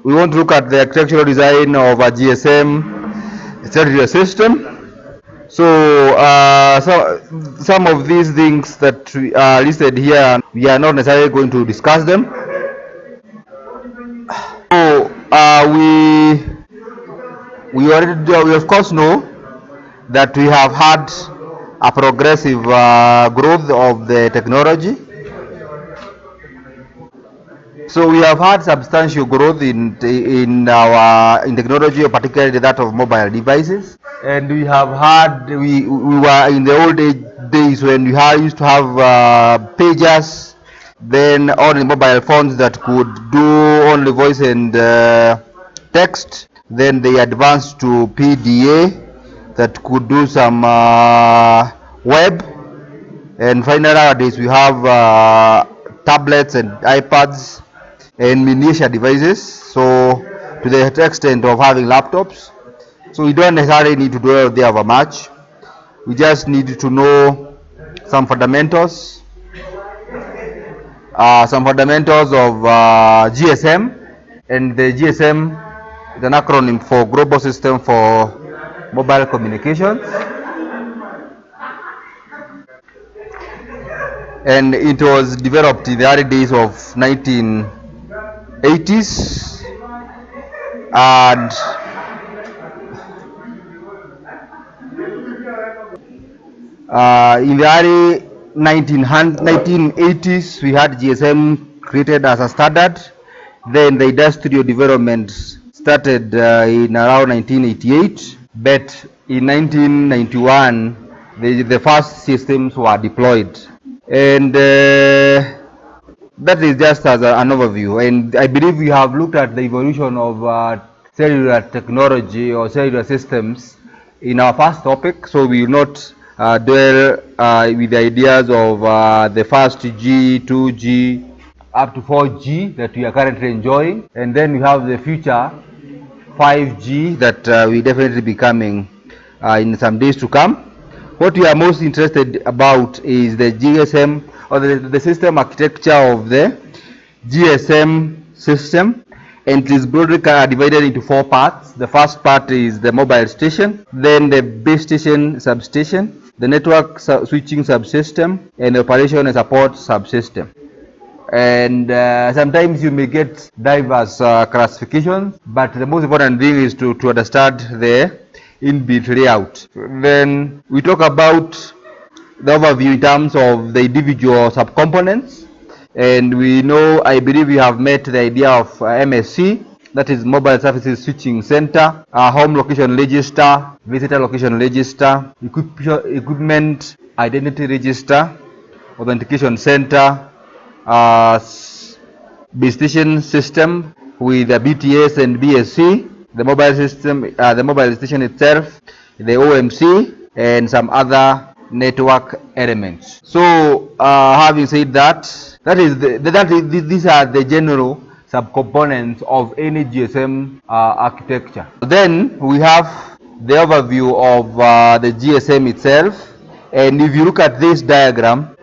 we want to look at the architectural design of a GSM cellular system. So some of these things that are listed here, we are not necessarily going to discuss them. So we of course know that we have had a progressive growth of the technology. So we have had substantial growth in technology, particularly that of mobile devices. And we have had we were in the old days when we used to have pagers, then all the mobile phones that could do only voice and text. Then they advanced to PDA that could do some web, and finally nowadays we have tablets and iPads and miniature devices, so to the extent of having laptops. So we don't necessarily need to dwell there over much. We just need to know some fundamentals of GSM, and the GSM is an acronym for Global System for Mobile Communications, and it was developed in the early days of 1980s, and in the early 1980s we had GSM created as a standard. Then the industrial development started in around 1988, but in 1991 the first systems were deployed, and that is just as an overview. And I believe we have looked at the evolution of cellular technology or cellular systems in our first topic, so we will not dwell with the ideas of the first G, 2G, up to 4G that we are currently enjoying, and then we have the future 5G that will definitely be coming in some days to come. What we are most interested about is the GSM, or the system architecture of the GSM system, and it is broadly divided into four parts. The first part is the mobile station, then the base station substation, the network switching subsystem, and the operation and support subsystem. And sometimes you may get diverse classifications, but the most important thing is to understand the inbuilt layout. Then we talk about the overview in terms of the individual subcomponents, and we know, I believe we have met the idea of MSC, that is Mobile Services Switching Center, Home Location Register, Visitor Location Register, Equipment Identity Register, Authentication Center, base station system with the BTS and BSC, the mobile system, the mobile station itself, the OMC, and some other network elements. So having said that, these are the general subcomponents of any GSM architecture. Then we have the overview of the GSM itself, and if you look at this diagram,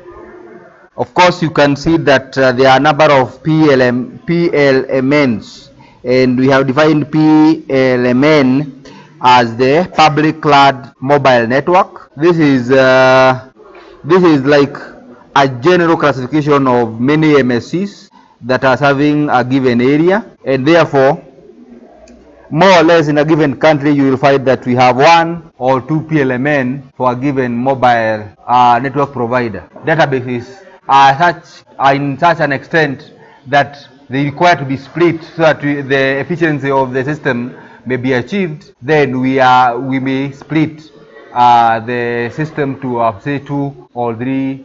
of course you can see that there are a number of PLMNs, and we have defined PLMN as the public cloud mobile network. This is like a general classification of many MSCs that are serving a given area, and therefore more or less in a given country you will find that we have one or two PLMN for a given mobile network provider. Databases are in such an extent that they require to be split so that the efficiency of the system may be achieved. Then we may split the system to say 2 or 3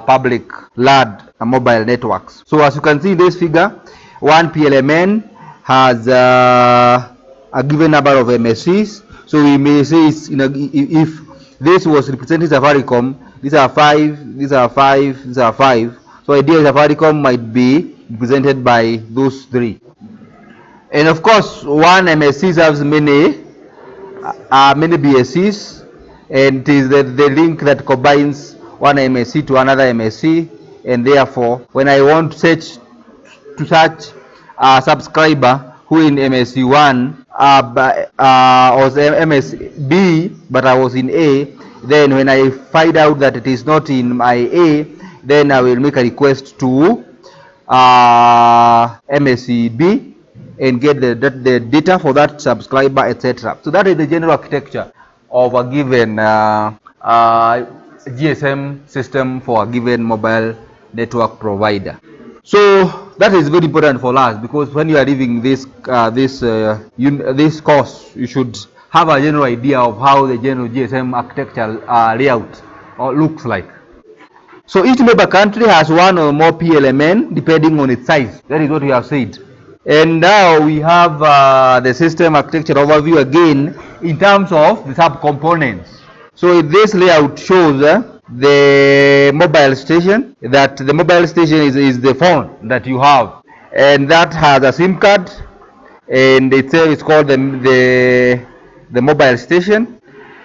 public LAD mobile networks. So as you can see in this figure, one PLMN has a given number of MSCs. So we may say if this was representing Safaricom, these are 5, these are 5, these are 5. So ideally Safaricom might be represented by those 3. And of course, one MSC serves many BSCs, and it is the link that combines one MSC to another MSC, and therefore when I want to search a subscriber who in MSc1 was MSB, but I was in A. Then when I find out that it is not in my A, then I will make a request to MSc and get the data for that subscriber, etc. So that is the general architecture of a given GSM system for a given mobile network provider. So that is very important for us, because when you are leaving this course, you should have a general idea of how the general GSM architecture layout looks like. So each member country has one or more PLMN depending on its size. That is what we have said. And now we have the system architecture overview again in terms of the subcomponents. So this layout shows the mobile station, that the mobile station is the phone that you have, and that has a SIM card, and itself is called the mobile station.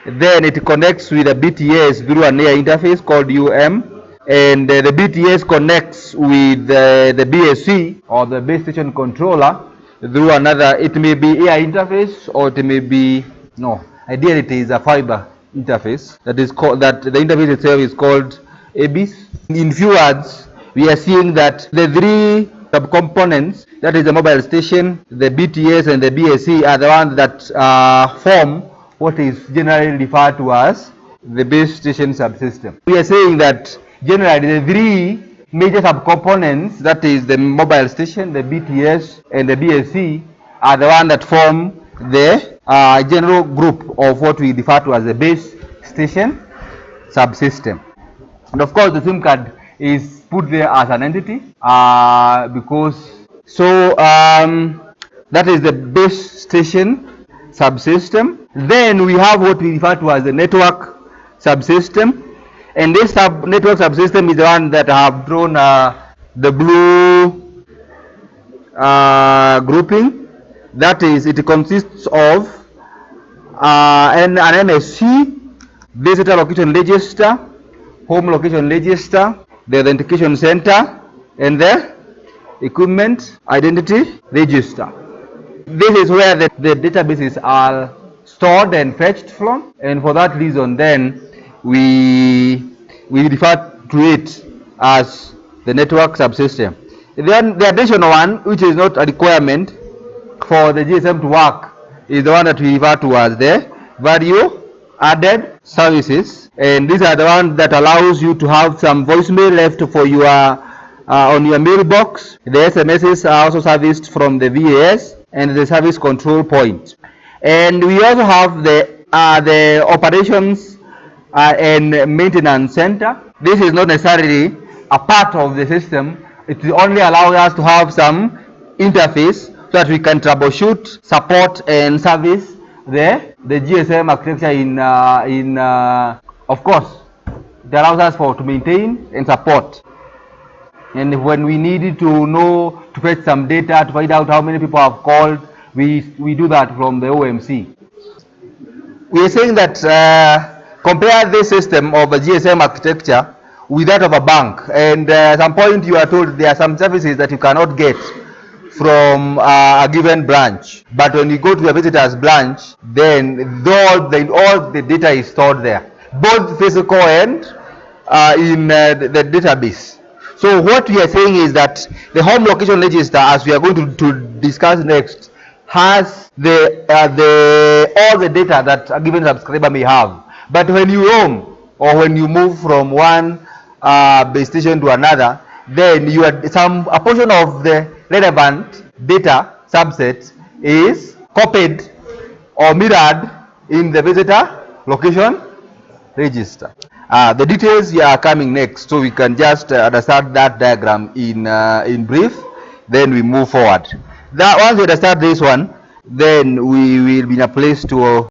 Then it connects with a BTS through an air interface called UM, and the BTS connects with the BSC, or the base station controller, through another, it may be air interface, or it may be, no, ideally it is a fiber interface, that is called, that the interface itself is called ABIS. In few words, we are seeing that the three subcomponents, that is the mobile station, the BTS, and the BSC, are the ones that form what is generally referred to as the base station subsystem. We are saying that generally the three major subcomponents, that is the mobile station, the BTS, and the BSC, are the ones that form the general group of what we refer to as the base station subsystem. And of course the SIM card is put there as an entity because so that is the base station subsystem. Then we have what we refer to as the network subsystem, and this network subsystem is the one that I have drawn the blue grouping. That is, it consists of an MSC, visitor location register, home location register, the authentication center, and the equipment identity register. This is where the databases are stored and fetched from, and for that reason then we refer to it as the network subsystem. Then the additional one, which is not a requirement for the GSM to work, is the one that we refer to as the value added services, and these are the ones that allows you to have some voicemail left for your on your mailbox. The SMSs are also serviced from the VAS and the service control point, and we also have the operations and maintenance center. This is not necessarily a part of the system. It only allows us to have some interface so that we can troubleshoot, support, and service the GSM architecture in of course it allows us to maintain and support. And when we need to know, to fetch some data to find out how many people have called, we do that from the OMC. We are saying that compare this system of a GSM architecture with that of a bank, and at some point you are told there are some services that you cannot get from a given branch, but when you go to a visitor's branch, then all the data is stored there, both physical and in the database. So what we are saying is that the home location register, as we are going to discuss next, has all the data that a given subscriber may have. But when you roam or when you move from one base station to another, then a portion of the relevant data subset is copied or mirrored in the visitor location register. The details are coming next, so we can just understand that diagram in brief, then we move forward. Once we understand this one, then we will be in a place to